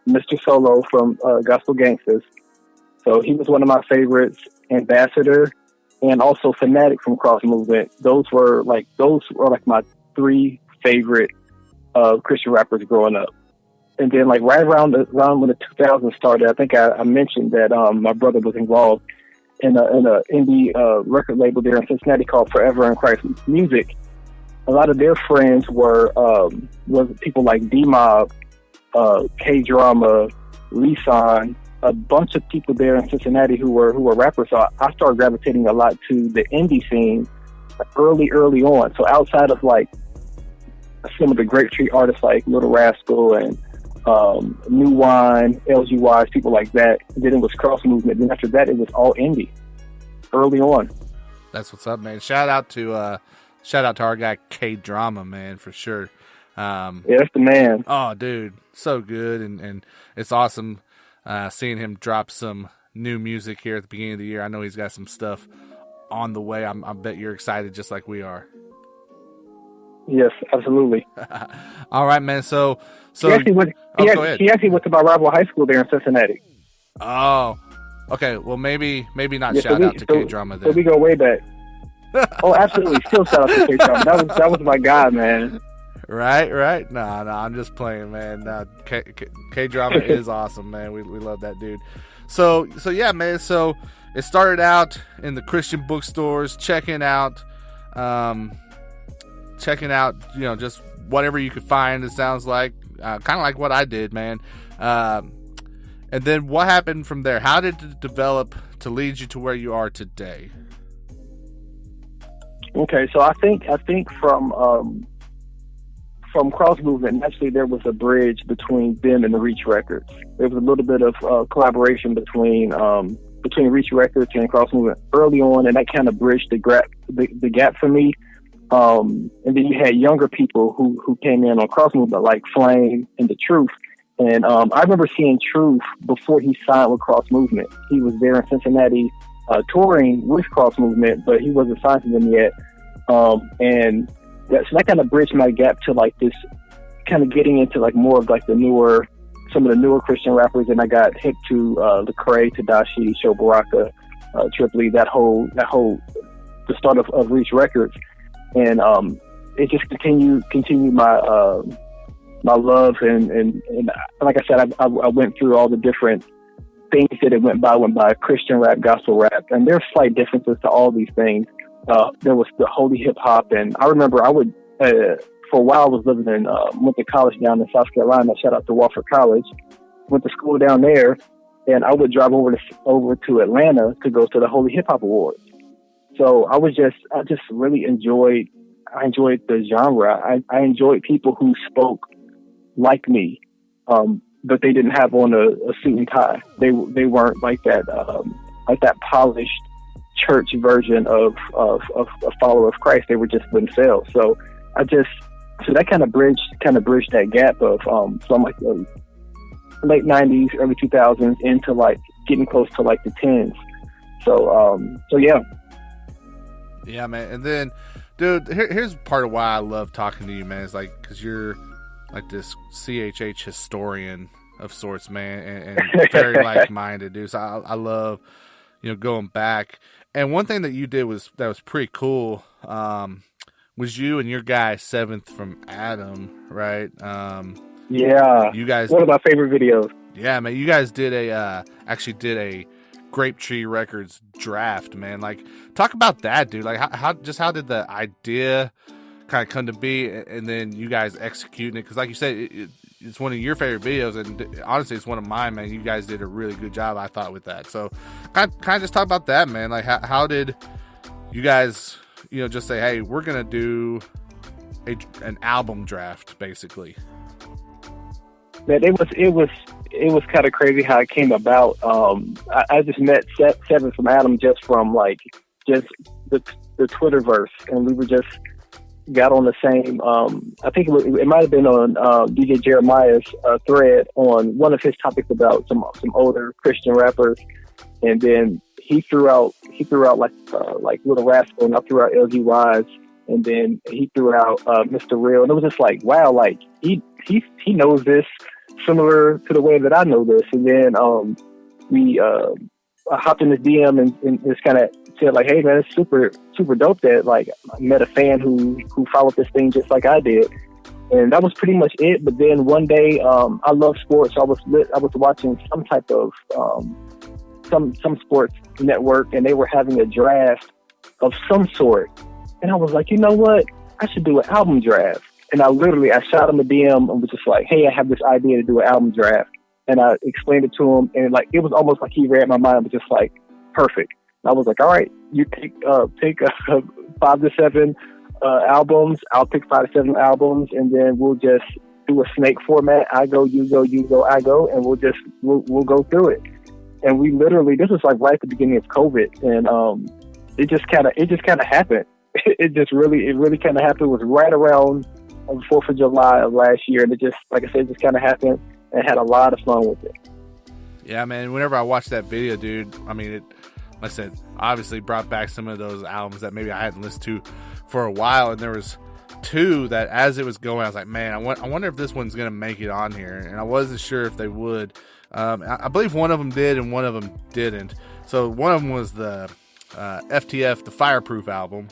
Mr. Solo from Gospel Gangsters. So he was one of my favorites. Ambassador, and also Fanatic from Cross Movement. Those were like my three favorite Christian rappers growing up. And then like right around when the 2000s started, I think I mentioned that my brother was involved in a indie record label there in Cincinnati called Forever in Christ Music. A lot of their friends was people like D-Mob, K-Drama, Lisan, a bunch of people there in Cincinnati who were rappers. So I started gravitating a lot to the indie scene early on. So outside of like some of the Grapetree artists like Little Rascal and New Wine, LGYs, people like that. And then it was Cross Movement. Then after that, it was all indie early on. That's what's up, man. Shout out to our guy K-Drama, man, for sure. Yeah, that's the man. Oh, dude, so good, and it's awesome seeing him drop some new music here at the beginning of the year. I know he's got some stuff on the way. I bet you're excited just like we are. Yes, absolutely. All right, man. So he actually went to my rival high school there in Cincinnati. Oh, okay. Well, maybe not. Yeah, shout out to K-Drama then. So we go way back. Oh, absolutely. Still shout out to K-Drama. That was my guy, man. Right. No, I'm just playing, man. K-Drama is awesome, man. We love that dude. So yeah, man. So it started out in the Christian bookstores, checking out, just whatever you could find. It sounds like kind of like what I did, man. And then what happened from there? How did it develop to lead you to where you are today? Okay, so I think from Cross Movement, naturally there was a bridge between them and the Reach Records. There was a little bit of collaboration between Reach Records and Cross Movement early on, and that kind of bridged the gap for me. And then you had younger people who came in on Cross Movement, like Flame and The Truth. And I remember seeing Truth before he signed with Cross Movement. He was there in Cincinnati touring with Cross Movement, but he wasn't signed to them yet. And that kind of bridged my gap to like this kind of getting into like more of like some of the newer Christian rappers. And I got hip to Lecrae, Tadashi, Sho Baraka, Triple E, that whole the start of Reach Records. And it just continued my my love and like I said, I went through all the different things that it went by Christian rap, gospel rap, and there's slight differences to all these things. There was the holy hip hop, and I remember I would for a while I was living in went to college down in South Carolina. Shout out to Wofford College. Went to school down there, and I would drive over to Atlanta to go to the Holy Hip Hop Awards. So I just really enjoyed the genre. I enjoyed people who spoke like me, but they didn't have on a suit and tie. They weren't like that polished church version of a follower of Christ. They were just themselves. So that kind of bridged that gap of from like the late 90s, early 2000s into like getting close to like the 10s. So yeah, man. And then, dude, here's part of why I love talking to you, man. Is like because you're like this CHH historian of sorts, man, and very like-minded, dude. So I love, going back. And one thing that you did that was pretty cool. Was you and your guy Seventh from Adam, right? Yeah. You guys. One of my favorite videos. Yeah, man. You guys did actually did a Grape Tree Records draft, man. Like, talk about that, dude. Like, how did the idea kind of come to be, and then you guys executing it? Because, like you said, it's one of your favorite videos, and honestly, it's one of mine, man. You guys did a really good job, I thought, with that. So, kind of just talk about that, man. Like, how did you guys, just say, hey, we're gonna do an album draft, basically? Man, it was kind of crazy how it came about. I just met Seven from Adam just from the Twitterverse, and we were just got on the same. I think it might have been on DJ Jeremiah's thread on one of his topics about some older Christian rappers, and then he threw out like Little Rascal, and I threw out LG Wise, and then he threw out Mr. Real, and it was just like, wow, like he knows this similar to the way that I know this. And then I hopped in his DM and just kind of said like, hey man, it's super dope that like I met a fan who followed this thing just like I did. And that was pretty much it. But then one day, I love sports. So I was watching some type of some sports network, and they were having a draft of some sort. And I was like, you know what? I should do an album draft. And I shot him a DM and was just like, hey, I have this idea to do an album draft. And I explained it to him, and like it was almost like he read my mind, but just like perfect. And I was like, all right, you pick 5 to 7 albums. I'll pick 5 to 7 albums, and then we'll just do a snake format. I go, you go, you go, I go, and we'll go through it. And we literally, this was like right at the beginning of COVID, and it just kind of happened. It really kind of happened. It was right around the 4th of July of last year, and it just, like I said, just kind of happened, and had a lot of fun with it. Yeah, man. Whenever I watched that video, dude, I mean, like I said, obviously brought back some of those albums that maybe I hadn't listened to for a while, and there was 2 that as it was going, I was like, man, I wonder if this one's gonna make it on here, and I wasn't sure if they would. I believe one of them did, and one of them didn't. So one of them was the FTF, the Fireproof album.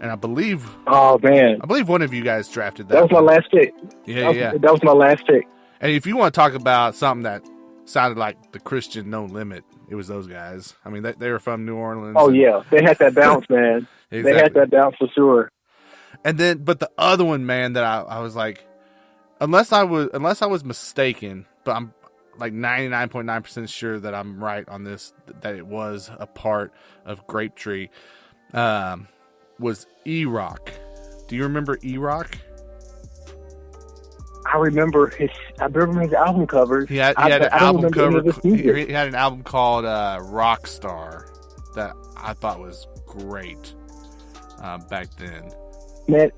And I believe, one of you guys drafted that. That was my last pick. Yeah. That was my last pick. And if you want to talk about something that sounded like the Christian No Limit, it was those guys. I mean, they were from New Orleans. Oh yeah, they had that bounce, man. Exactly. They had that bounce for sure. And then, but the other one, man, that I was like, unless I was mistaken, but I'm like 99.9% sure that I'm right on this, that it was a part of Grape Tree. Was E-Rock. Do you remember E-Rock? I remember his album covers. He had an album cover. He had an album called Rockstar that I thought was great back then. Man,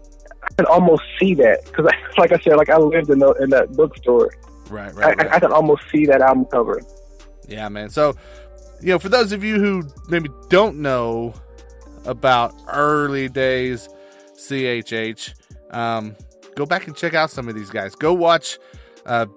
I could almost see that because, like I said, like I lived in that bookstore. Right. I could almost see that album cover. Yeah, man. So, for those of you who maybe don't know about early days CHH, go back and check out some of these guys. Go watch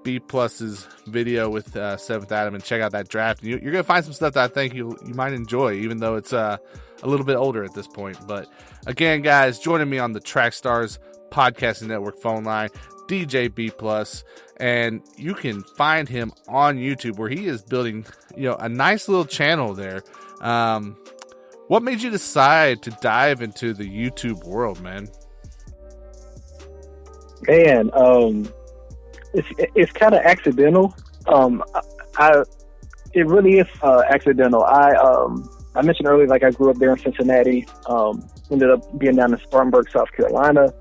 B+'s video with 7th Adam and check out that draft. You're going to find some stuff that I think you might enjoy, even though it's a little bit older at this point. But again, guys, joining me on the Track Stars Podcasting Network phone line, DJ B+, and you can find him on YouTube where he is building, a nice little channel there. What made you decide to dive into the YouTube world, man? Man, it's kind of accidental. It really is accidental. I mentioned earlier, like I grew up there in Cincinnati. Ended up being down in Spartanburg, South Carolina.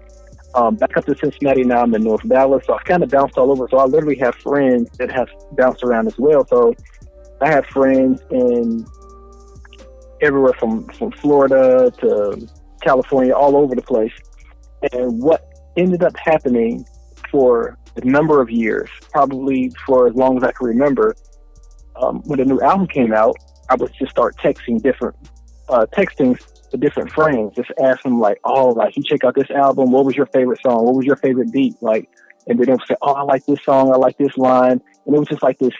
Back up to Cincinnati, now I'm in North Dallas. So I've kind of bounced all over. So I literally have friends that have bounced around as well. So I have friends in everywhere from Florida to California, all over the place. And what ended up happening for a number of years, probably for as long as I can remember, when the new album came out, I would just start texting the different friends, just ask them like, oh, like, you check out this album. What was your favorite song? What was your favorite beat? Like, and then they would say, oh, I like this song. I like this line. And it was just like this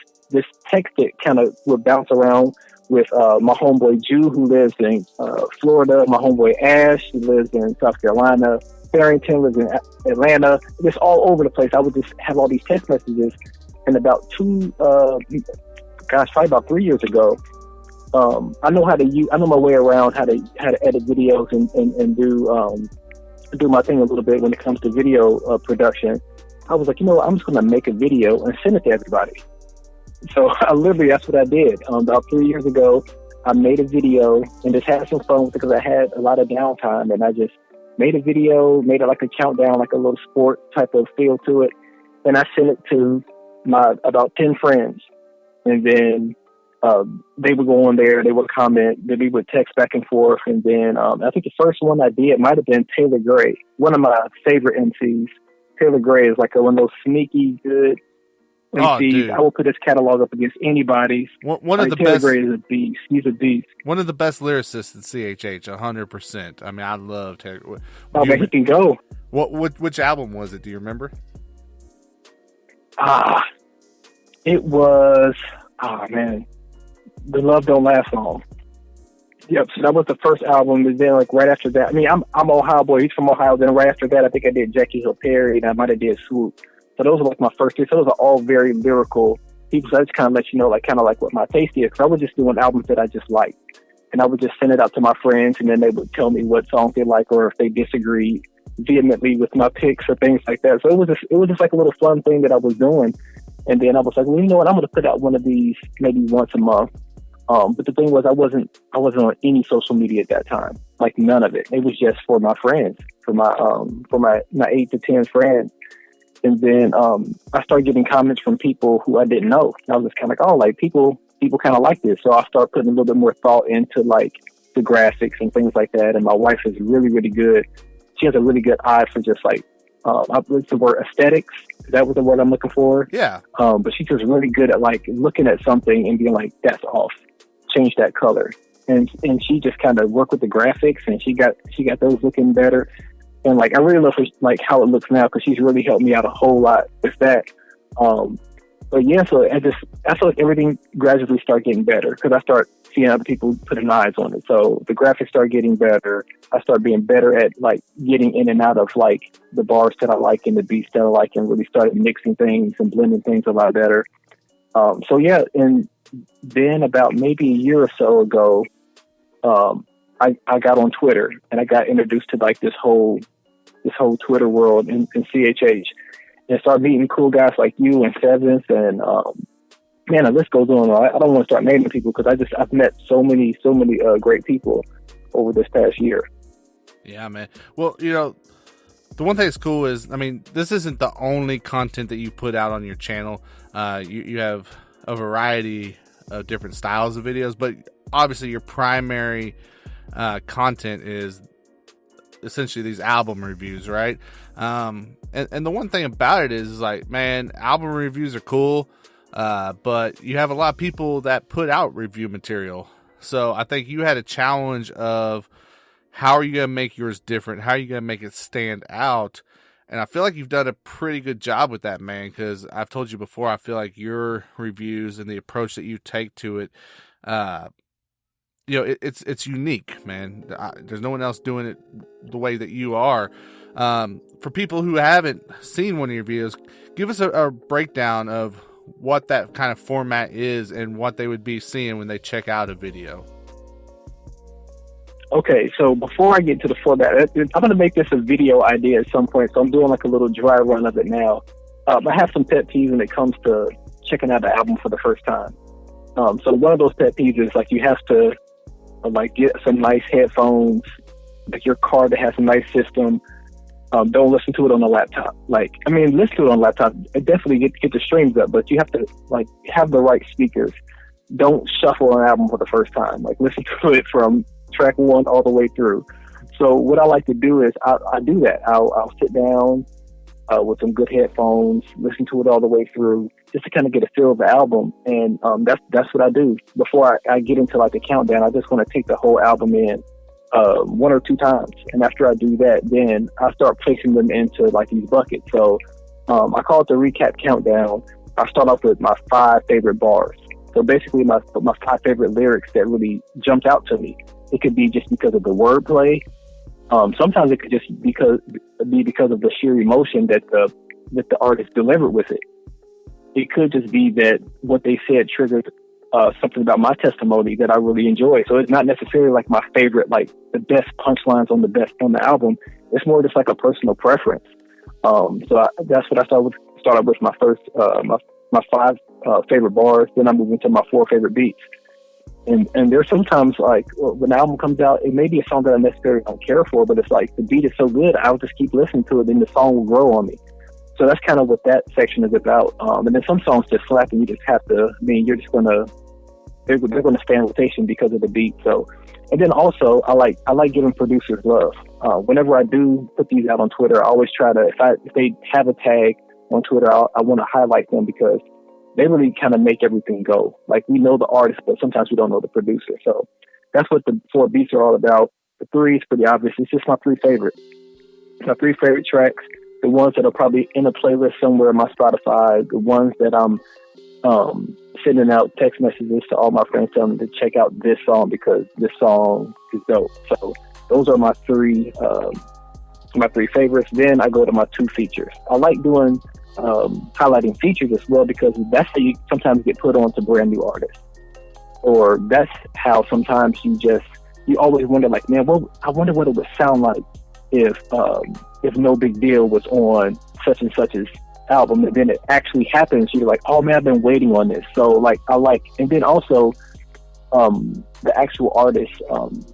text that kind of would bounce around with my homeboy Jew, who lives in Florida, my homeboy Ash, who lives in South Carolina, Barrington lives in Atlanta, just all over the place. I would just have all these text messages. And about probably about 3 years ago, I know my way around how to edit videos and do my thing a little bit when it comes to video production. I was like, you know what, I'm just going to make a video and send it to everybody. So that's what I did. About 3 years ago, I made a video and just had some fun with it because I had a lot of downtime, and I just made a video, made it like a countdown, like a little sport type of feel to it. And I sent it to my about 10 friends. And then they would go on there, they would comment, then we would text back and forth. And then I think the first one I did might have been Taylor Gray, one of my favorite MCs. Taylor Gray is like one of those sneaky good MCs. I will put his catalog up against anybody's. One of the Taylor best. Gray is a beast. He's a beast. One of the best lyricists in CHH, 100%. I mean, I love Taylor. Oh, man, he can go. Which album was it? Do you remember? It was, man, The Love Don't Last Long. Yep, so that was the first album. And then, like, right after that, I mean, I'm Ohio boy. He's from Ohio. Then right after that, I think I did Jackie Hill Perry, and I might have did Swoop. So those are like my first three. So those are all very lyrical people. So I just kind of let you know, like, kind of like what my taste is. Because I would just do an album that I just liked. And I would just send it out to my friends, and then they would tell me what songs they like, or if they disagreed vehemently with my picks or things like that. So it was just like a little fun thing that I was doing. And then I was like, well, you know what? I'm going to put out one of these maybe once a month. But the thing was, I wasn't on any social media at that time, like none of it. It was just for my friends, for my 8 to 10 friends. And then I started getting comments from people who I didn't know. And I was just kind of like, oh, like people kind of like this. So I started putting a little bit more thought into like the graphics and things like that. And my wife is really, really good. She has a really good eye for just like, what's the word, aesthetics? That was the word I'm looking for. Yeah. But she's just really good at like looking at something and being like, that's off. Change that color. And she just kind of worked with the graphics, and she got those looking better. And like, I really love like how it looks now, because she's really helped me out a whole lot with that. But yeah, so I feel like everything gradually started getting better, because I start seeing other people putting eyes on it. So the graphics start getting better. I start being better at like getting in and out of like the bars that I like and the beats that I like, and really started mixing things and blending things a lot better. So yeah, and then about maybe a year or so ago, I got on Twitter, and I got introduced to like this whole Twitter world in CHH, and started meeting cool guys like you and Sevens, and man, the list goes on. I don't want to start naming people, because I've met so many great people over this past year. Yeah, man. Well, you know, the one thing that's cool is, I mean, this isn't the only content that you put out on your channel. You have a variety of different styles of videos, but obviously your primary content is essentially these album reviews, right? And the one thing about it is like, man, album reviews are cool, but you have a lot of people that put out review material. So I think you had a challenge of, how are you going to make yours different? How are you going to make it stand out? And I feel like you've done a pretty good job with that, man, because I've told you before, I feel like your reviews and the approach that you take to it, you know, it's unique, man. There's no one else doing it the way that you are. For people who haven't seen one of your videos, give us a breakdown of what that kind of format is and what they would be seeing when they check out a video. Okay, so before I get to the format, I'm going to make this a video idea at some point, so I'm doing like a little dry run of it now. I have some pet peeves when it comes to checking out the album for the first time. So one of those pet peeves is like, you have to like get some nice headphones, like your car that has a nice system. Don't listen to it on a laptop. Like, I mean, listen to it on a laptop. Definitely get the streams up, but you have to like have the right speakers. don't shuffle an album for the first time. Like, listen to it from track 1 all the way through. So what I like to do is I do that. I'll sit down with some good headphones, listen to it all the way through, just to kind of get a feel of the album. And that's what I do before I get into like the countdown. I just want to take the whole album in 1 or 2 times, and after I do that, then I start placing them into like these buckets. So I call it the recap countdown. I start off with my 5 favorite bars. So basically, my 5 favorite lyrics that really jumped out to me. It could be just because of the wordplay. Sometimes it could just be because of the sheer emotion that the artist delivered with it. It could just be that what they said triggered something about my testimony that I really enjoy. So it's not necessarily like my favorite, like the best punchlines on the album. It's more just like a personal preference. That's what I start up with my first my 5 favorite bars. Then I move into my 4 favorite beats. And there's sometimes like when the album comes out, it may be a song that I necessarily don't care for, but it's like the beat is so good, I'll just keep listening to it, and the song will grow on me. So that's kind of what that section is about. And then some songs just slap, and you just have to. I mean, they're gonna stay in rotation because of the beat. So, and then also I like giving producers love. Whenever I do put these out on Twitter, I always try to if they have a tag on Twitter, I want to highlight them because they really kind of make everything go. Like, we know the artist, but sometimes we don't know the producer. So that's what the 4 beats are all about. The 3 is pretty obvious. It's just my 3 favorites. My 3 favorite tracks, the ones that are probably in a playlist somewhere on my Spotify, the ones that I'm sending out text messages to all my friends telling them to check out this song because this song is dope. So those are my 3 favorites. Then I go to my 2 features. I like doing highlighting features as well because that's how you sometimes get put on to brand new artists, or that's how sometimes you always wonder, like, man, I wonder what it would sound like if No Big Deal was on such and such's album, and then it actually happens. You're like, oh man, I've been waiting on this. So like and then also the actual artists,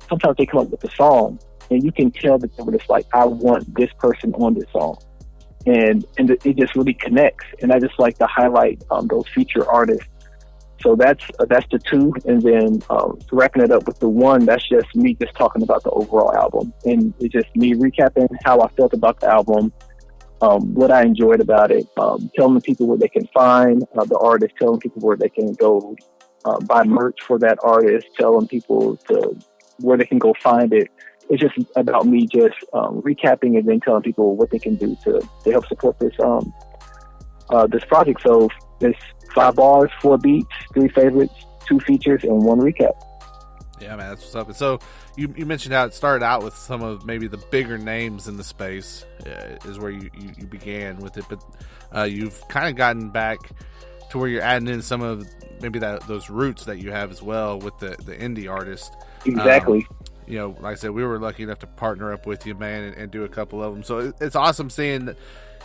sometimes they come up with a song and you can tell that they were just like, I want this person on this song. And it just really connects, and I just like to highlight those feature artists. So that's the 2, and then wrapping it up with the 1. That's just me just talking about the overall album, and it's just me recapping how I felt about the album, what I enjoyed about it, telling people where they can find the artist, telling people where they can go buy merch for that artist, telling people where they can go find it. It's just about me just recapping and then telling people what they can do to help support this this project. So it's 5 bars, 4 beats, 3 favorites, 2 features, and 1 recap. Yeah, man, that's what's up. And so you mentioned how it started out with some of maybe the bigger names in the space is where you began with it, but you've kind of gotten back to where you're adding in some of maybe those roots that you have as well with the indie artist. Exactly. Like I said, we were lucky enough to partner up with you, man, and do a couple of them. So it's awesome seeing that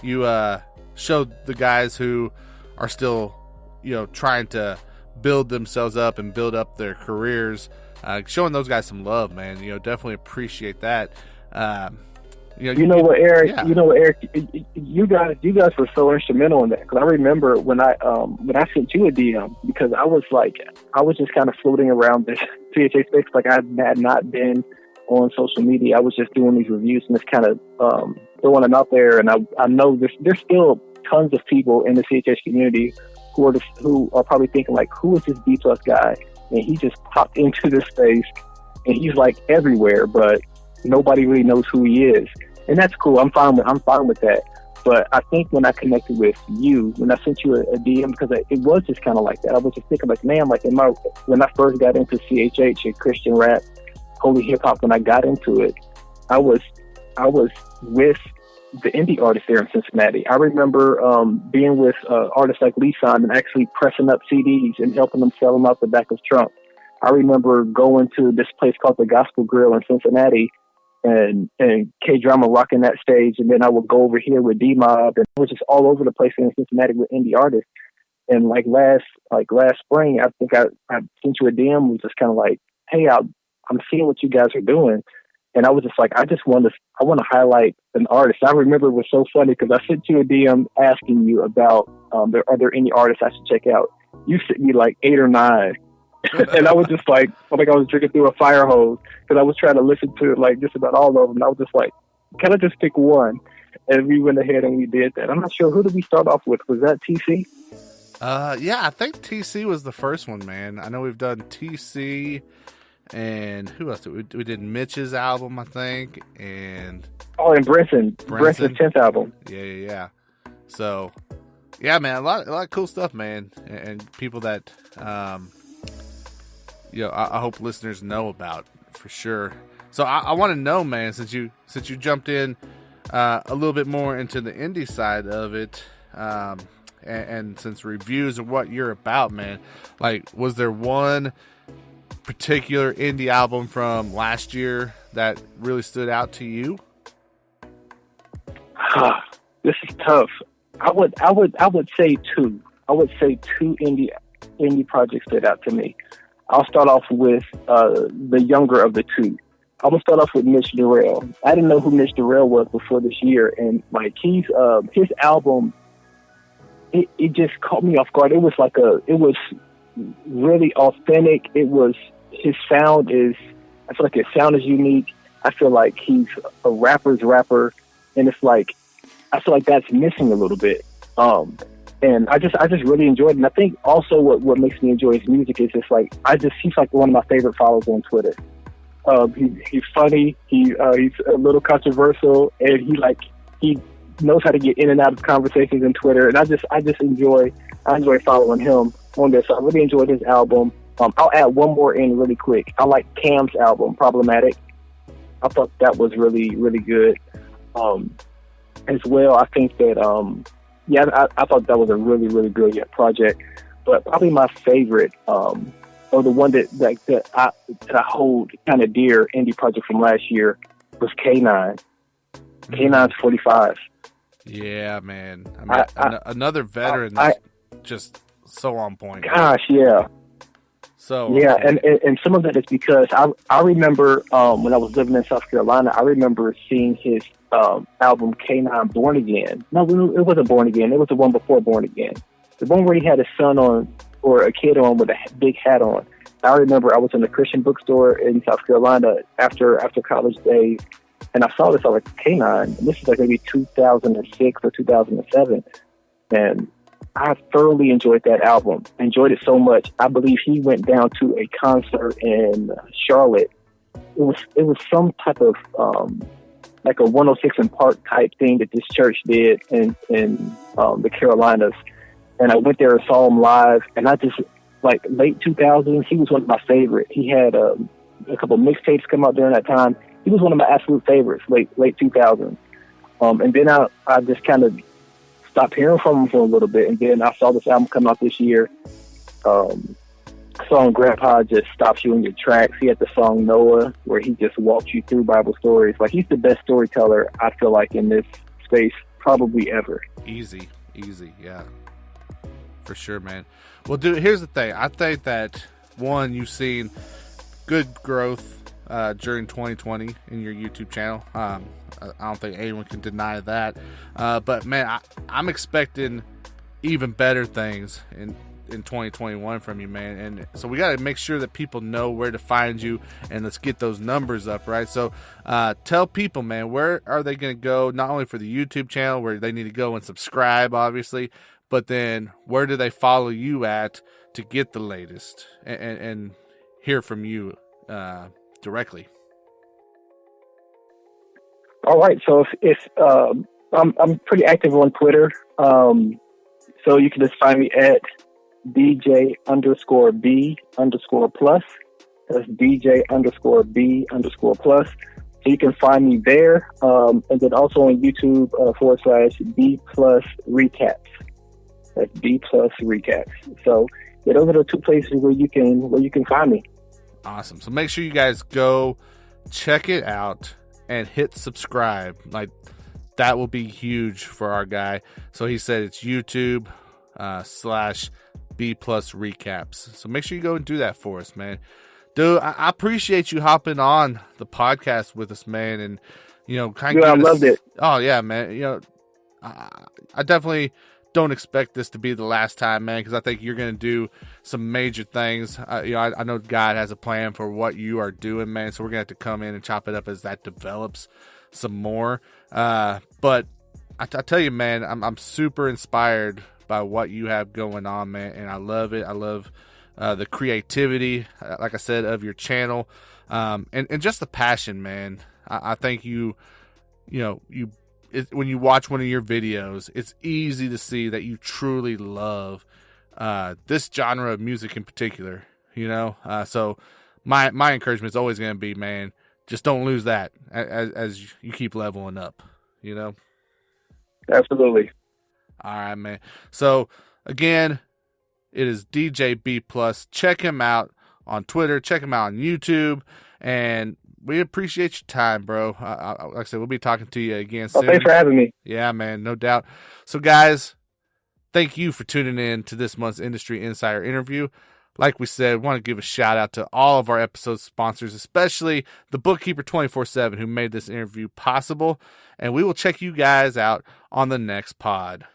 you showed the guys who are still, trying to build themselves up and build up their careers, showing those guys some love, man. Definitely appreciate that. You know what, Eric? Yeah. You know what, Eric? You guys were so instrumental in that, because I remember when I sent you a DM, because I was just kind of floating around this CHA space, like I had not been on social media. I was just doing these reviews and just kind of throwing them out there. And I know there's still tons of people in the CHH community who are probably thinking, like, who is this B+ guy? And he just popped into this space, and he's like everywhere, but nobody really knows who he is. And that's cool. I'm fine with that. But I think when I connected with you, when I sent you a DM, because it was just kind of like that. I was just thinking, like, man, like when I first got into CHH and Christian rap, holy hip hop, when I got into it, I was with the indie artists there in Cincinnati. I remember being with artists like Lisan and actually pressing up CDs and helping them sell them out the back of trunks. I remember going to this place called the Gospel Grill in Cincinnati, and K-Drama rocking that stage, and then I would go over here with D-Mob, and I was just all over the place in Cincinnati with indie artists. And like last spring, I think I sent you a DM, was just kind of like, hey, I'm seeing what you guys are doing, and I was just like, I want to highlight an artist. I remember it was so funny because I sent you a DM asking you about are there any artists I should check out. You sent me like 8 or 9, And I was just like, I was drinking through a fire hose because I was trying to listen to like just about all of them. And I was just like, can I just pick one? And we went ahead and we did that. I'm not sure, who did we start off with? Was that TC? Yeah, I think TC was the first one, man. I know we've done TC, and who else did we did Mitch's album, I think, and Brenton's 10th album. Yeah. So, yeah, man, a lot of cool stuff, man, and people that I hope listeners know about for sure. So I want to know, man, since you jumped in a little bit more into the indie side of it, and since reviews are what you're about, man, like, was there one particular indie album from last year that really stood out to you? This is tough. I would say two. I would say two indie projects stood out to me. I'll start off with the younger of the two. I'm gonna start off with Mitch Durrell. I didn't know who Mitch Durrell was before this year, and like his album, it just caught me off guard. It was really authentic. His sound I feel like his sound is unique. I feel like he's a rapper's rapper, and it's like, I feel like that's missing a little bit. And I just really enjoyed it. And I think also what makes me enjoy his music is just like, he's like one of my favorite followers on Twitter. He's funny. He's a little controversial, and he knows how to get in and out of conversations in Twitter. And I enjoy following him on this. So I really enjoyed his album. I'll add one more in really quick. I like Cam's album, Problematic. I thought that was really, really good. As well, I think that, I thought that was a really, really brilliant project. But probably my favorite, or the one that I hold kind of dear, indie project from last year, was K9. K9's 45. Yeah, man. I mean, another veteran that's just so on point. Gosh, yeah. So yeah, and some of that is because I remember when I was living in South Carolina, I remember seeing his album K9 Born Again. No, it wasn't Born Again. It was the one before Born Again. The one where he had a son on, or a kid on with a big hat on. I remember I was in a Christian bookstore in South Carolina after college days, and I saw this. I was like, K9, and this is like maybe 2006 or 2007, and I thoroughly enjoyed that album. Enjoyed it so much. I believe he went down to a concert in Charlotte. It was some type of like a 106 in Park type thing that this church did in the Carolinas. And I went there and saw him live, and I just, like, late 2000s, he was one of my favorites. He had a couple mixtapes come out during that time. He was one of my absolute favorites, late 2000s. And then I just kind of stopped hearing from him for a little bit, and then I saw this album come out this year. Song Grandpa just stops you in your tracks. He had the song Noah, where he just walks you through Bible stories. Like, he's the best storyteller, I feel like, in this space, probably ever. Easy, yeah. For sure, man. Well, dude, here's the thing. I think that, one, you've seen good growth during 2020 in your YouTube channel. I don't think anyone can deny that. But, man, I'm expecting even better things in 2021 from you, man. And so we got to make sure that people know where to find you, and let's get those numbers up, right? So tell people, man, where are they going to go, not only for the YouTube channel, where they need to go and subscribe, obviously, but then where do they follow you at to get the latest and hear from you directly? All right. So if I'm pretty active on Twitter. So you can just find me at DJ_B_plus. That's DJ_B_plus. So you can find me there. And then also on YouTube /B plus recaps. That's B plus recaps. So yeah, those are the two places where you can find me. Awesome. So make sure you guys go check it out and hit subscribe. Like, that will be huge for our guy. So he said it's YouTube /B plus recaps. So make sure you go and do that for us, man. Dude, I appreciate you hopping on the podcast with us, man. And, kind of, I loved it. Oh yeah, man. I definitely don't expect this to be the last time, man, because I think you're going to do some major things. I know God has a plan for what you are doing, man, so we're going to have to come in and chop it up as that develops some more. But I tell you, man, I'm super inspired by what you have going on, man, and I love it. I love the creativity, like I said, of your channel, and just the passion, man. I think when you watch one of your videos, it's easy to see that you truly love this genre of music in particular, so my encouragement is always going to be, man, just don't lose that as you keep leveling up, Absolutely. All right, man. So again, it is DJ B+. Check him out on Twitter, check him out on YouTube, and we appreciate your time, bro. Like I said, we'll be talking to you again soon. Thanks for having me. Yeah, man, no doubt. So, guys, thank you for tuning in to this month's Industry Insider interview. Like we said, want to give a shout out to all of our episode sponsors, especially the Bookkeeper 24/7 who made this interview possible. And we will check you guys out on the next pod.